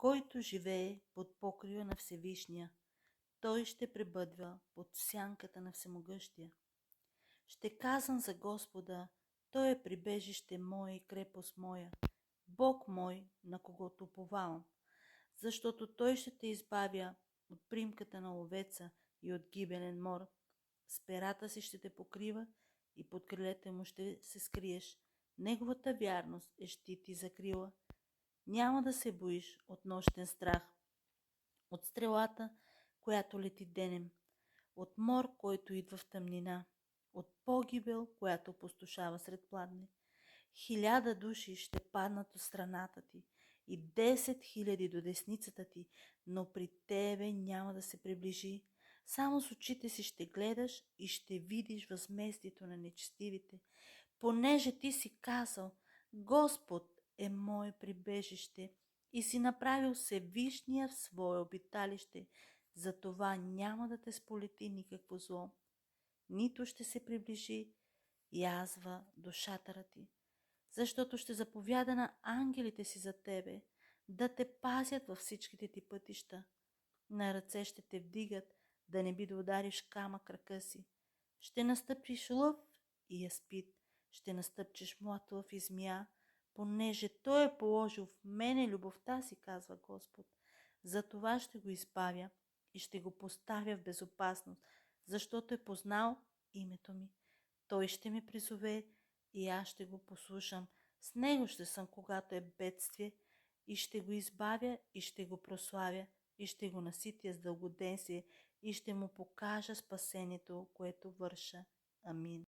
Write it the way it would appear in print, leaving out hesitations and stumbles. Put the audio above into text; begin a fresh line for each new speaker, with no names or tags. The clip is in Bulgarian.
Който живее под покрива на Всевишния, той ще пребъдва под сянката на Всемогъщия. Ще казвам за Господа, Той е прибежище мое и крепост моя, Бог мой, на когото уповавам, защото Той ще те избавя от примката на овеца и от гибелен мор. С перата си ще те покрива и под крилете му ще се скриеш. Неговата вярност е щит и закрила. Няма да се боиш от нощен страх, от стрелата, която лети денем, от мор, който идва в тъмнина, от погибел, която опустошава сред пладне. 1000 души ще паднат от страната ти и 10 000 до десницата ти, но при тебе няма да се приближи. Само с очите си ще гледаш и ще видиш възмездието на нечестивите, понеже ти си казал: Господ е мое прибежище и си направил Всевишния в свое обиталище, затова няма да те сполети никакво зло, нито ще се приближи язва до шатъра ти, защото ще заповяда на ангелите си за тебе, да те пазят във всичките ти пътища. На ръце ще те вдигат, да не би да удариш камък крака си. Ще настъпиш лъв и яспит, ще настъпчеш млад лъв и змия, понеже Той е положил в мене любовта си, казва Господ. За това ще го избавя и ще го поставя в безопасност, защото е познал името ми. Той ще ме призове и аз ще го послушам. С него ще съм, когато е бедствие, и ще го избавя и ще го прославя и ще го наситя с дългоденствие и ще му покажа спасението, което върша. Амин.